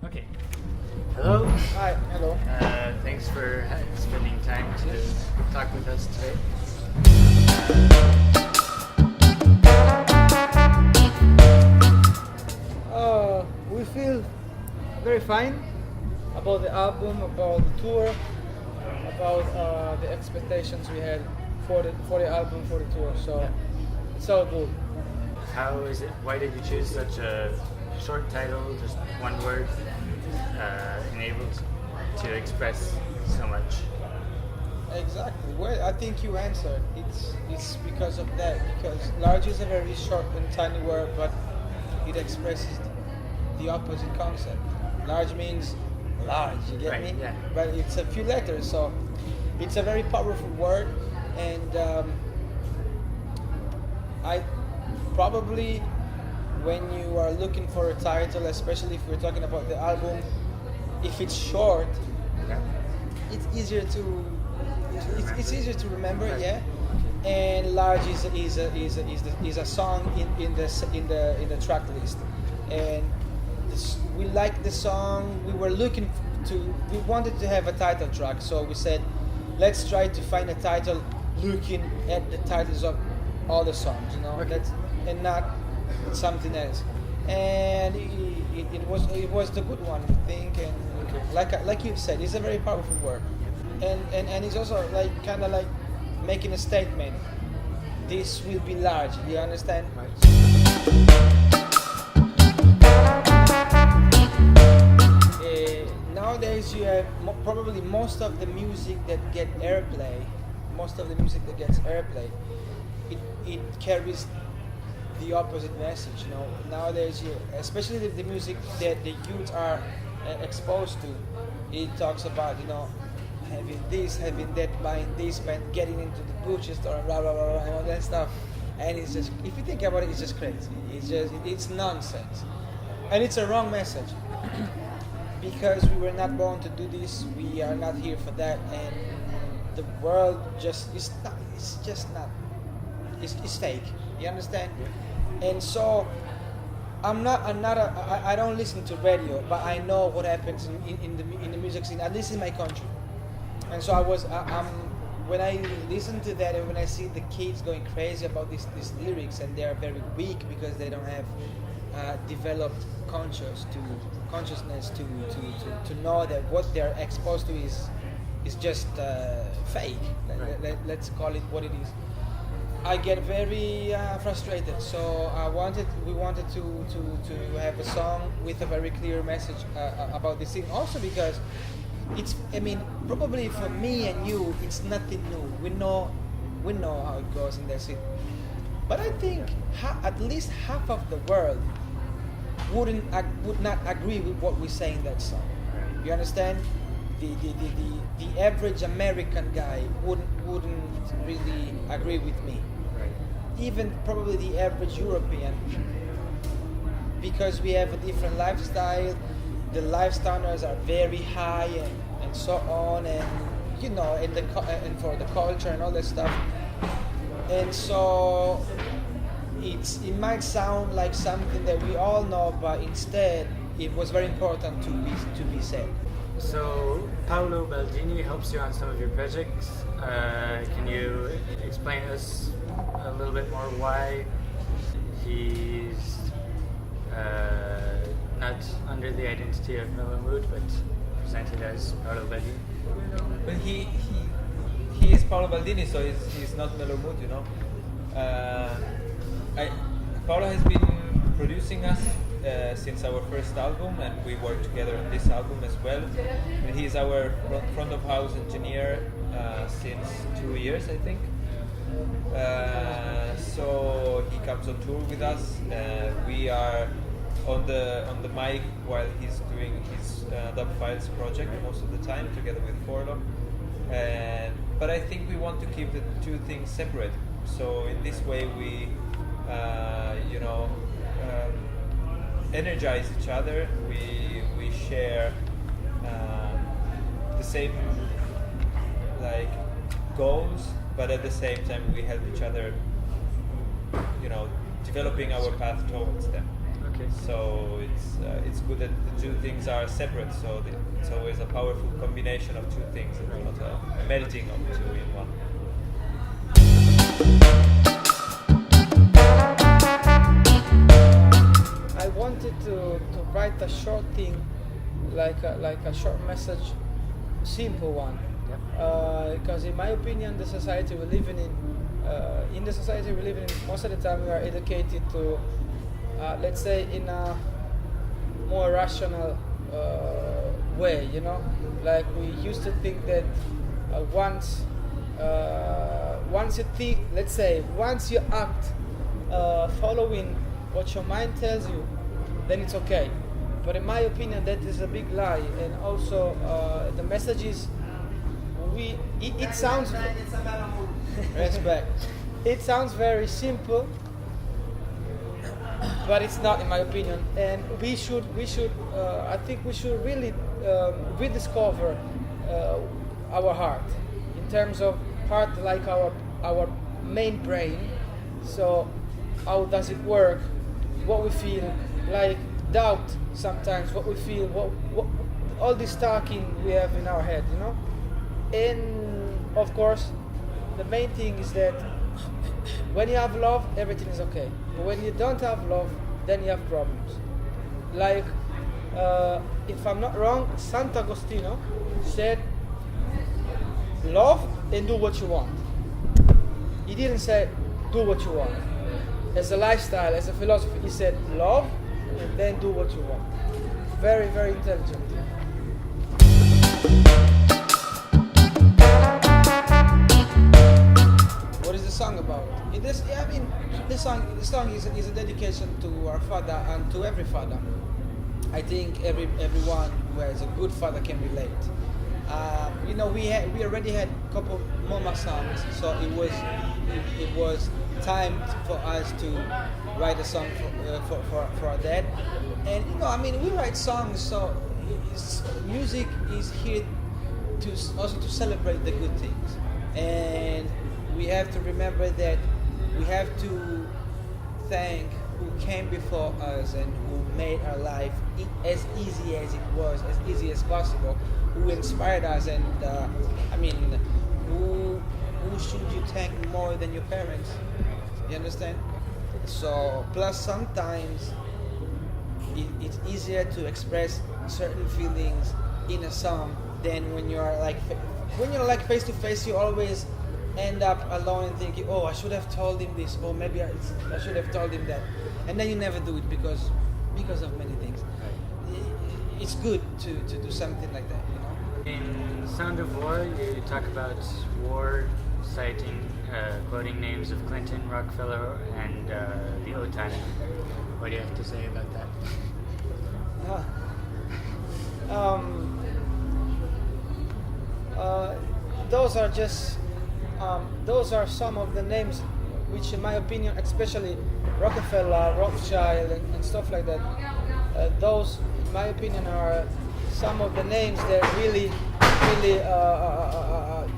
Okay. Hello. Hi, hello. Thanks for spending time to talk with us today. We feel very fine about the album, about the tour, about the expectations we had for the album, for the tour. So it's all good. How is it? Why did you choose such a short title, just one word, enabled to express so much? Exactly. Well, I think you answered. It's because of that. Because large is a very short and tiny word, but it expresses the opposite concept. Large means large. You get Right, me? yeah. But it's a few letters, so it's a very powerful word. And I probably, when you are looking for a title, especially if we're talking about the album, if it's short, Yeah. it's easier to it's easier to remember, Right. yeah. And large is a song in the track list, and we like the song. We were looking we wanted to have a title track, so we said let's try to find a title looking at the titles of all the songs, you know. Okay. That's, and not something else. And it was the good one, I think. And like you said, it's a very powerful word, and it's also like kind of like making a statement. This will be large. Do you understand? Nowadays, you have probably most of the music that gets airplay. It carries the opposite message. You know, nowadays, especially the music that the youth are exposed to, it talks about, you know, having this, having that, buying this, getting into the Gucci store, blah blah blah, and all that stuff. And it's just, if you think about it, it's just crazy. It's nonsense, and it's a wrong message. Because we were not born to do this, we are not here for that, and the world just is not. It's just not. It's fake. You understand? Yeah. And so I don't listen to radio, but I know what happens in the music scene, at least in my country. And so when I listen to that and when I see the kids going crazy about these lyrics, and they are very weak because they don't have developed consciousness to know that what they're exposed to is just fake. Right. Let's call it what it is. I get very frustrated. So we wanted to have a song with a very clear message about this thing. Also because probably for me and you, it's nothing new. We know how it goes in that scene. But I think at least half of the world would not agree with what we say in that song. You understand? The average American guy wouldn't really agree with me. Right. Even probably the average European, because we have a different lifestyle. The life standards are very high and so on, and you know, and for the culture and all that stuff. And so it might sound like something that we all know, but instead it was very important to be said. So Paolo Baldini helps you on some of your projects. Can you explain to us a little bit more why he's not under the identity of Mellow, but presented as Paolo Baldini? But he is Paolo Baldini, so he's not Mellow, you know. Paolo has been producing us since our first album, and we worked together on this album as well. And he's our front of house engineer since 2 years, I think. So he comes on tour with us. We are on the mic while he's doing his Dub Files project most of the time, together with Forlom. But I think we want to keep the two things separate. So in this way we, energize each other. We share the same goals, but at the same time we help each other, developing our path towards them. Okay. So it's good that the two things are separate. So it's always a powerful combination of two things, and not a melting of two in one. I wanted to write a short thing, like a short message, simple one. Because in my opinion, the society we're living in the society we're living in, most of the time we are educated to, let's say, in a more rational way, you know? Like we used to think that once you think, let's say, once you act following what your mind tells you, then it's okay. But in my opinion, that is a big lie. And also, the message is, it sounds respect. It sounds very simple, but it's not, in my opinion. And we should. I think we should really rediscover our heart, in terms of heart, like our main brain. So, how does it work? What we feel, like doubt sometimes. What we feel, what all this talking we have in our head, you know. And of course, the main thing is that when you have love, everything is okay. But when you don't have love, then you have problems. Like, if I'm not wrong, Sant'Agostino said, love and do what you want. He didn't say, do what you want. As a lifestyle, as a philosophy, he said, love and then do what you want. Very, very intelligent. What is the song about? This song is a dedication to our father and to every father. I think everyone who has a good father can relate. We already had a couple Mama songs, so it was time for us to write a song for our dad. And we write songs, so music is here to also to celebrate the good things. And we have to remember that we have to thank who came before us and who made our life as easy as it was, as easy as possible, who inspired us, and who should you thank more than your parents? You understand? So, plus sometimes it's easier to express certain feelings in a song than when you're like face to face. You always end up alone and thinking, oh, I should have told him this, or maybe I should have told him that, and then you never do it because of many things. It's good to do something like that, you know. In Sound of War, you talk about war, citing, quoting names of Clinton, Rockefeller, and the OTAN. What do you have to say about that? Those are some of the names which, in my opinion, especially Rockefeller, Rothschild, and stuff like that, those, in my opinion, are some of the names that really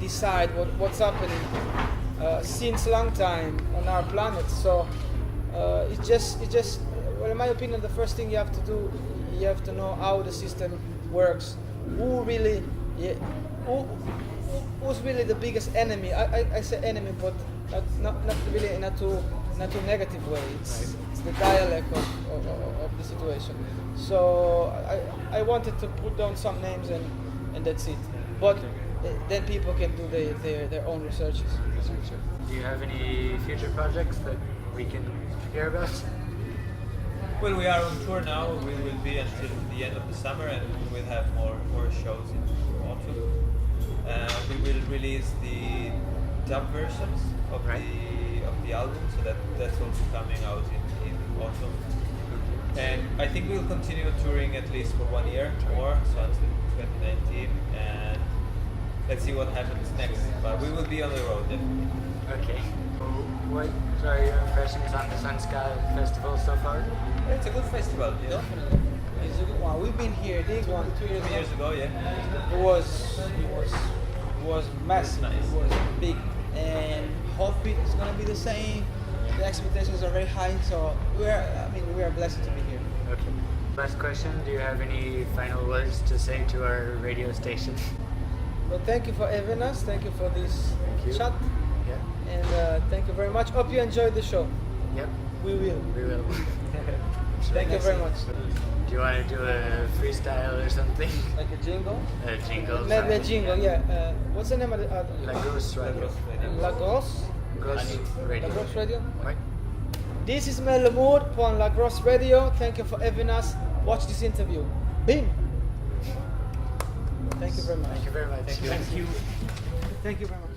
decide what's happening since long time on our planet. So it's just well, in my opinion, the first thing you have to do, you have to know how the system works. Who's really the biggest enemy? I say enemy, but not really in a too negative way. It's the dialect of the situation. So I wanted to put down some names and that's it. But then people can do their own researches. Do you have any future projects that we can hear about? Well, we are on tour now. We will be until the end of the summer, and we will have more shows in autumn. We will release the dub versions of the album, so that's also coming out in autumn. And I think we'll continue touring at least for 1 year more, so until 2019. And let's see what happens next. But we will be on the road definitely. Okay. What are your impressions on the Sunsky Festival so far? It's a good festival, yeah. Definitely. It's a good one. We've been here, big one, 2 years ago. Yeah. It was massive. Nice. It was big, and hope it's gonna be the same. The expectations are very high, so we are blessed to be here. Okay. Last question. Do you have any final words to say to our radio station? Well, thank you for having us. Thank you for this you. chat. Yeah. And thank you very much. Hope you enjoyed the show. Yep. We will. We will. Thank you very much. Do you want to do a freestyle or something? Like a jingle? A jingle. Maybe a jingle, yeah. What's the name of the other? La Grosse Radio. La Grosse? Grosse Radio. La Grosse Radio? Right. This is Mellow on La Grosse Radio. Thank you for having us. Watch this interview. Bing! Thank you very much. Thank you very much. Thank you. Thank you very much.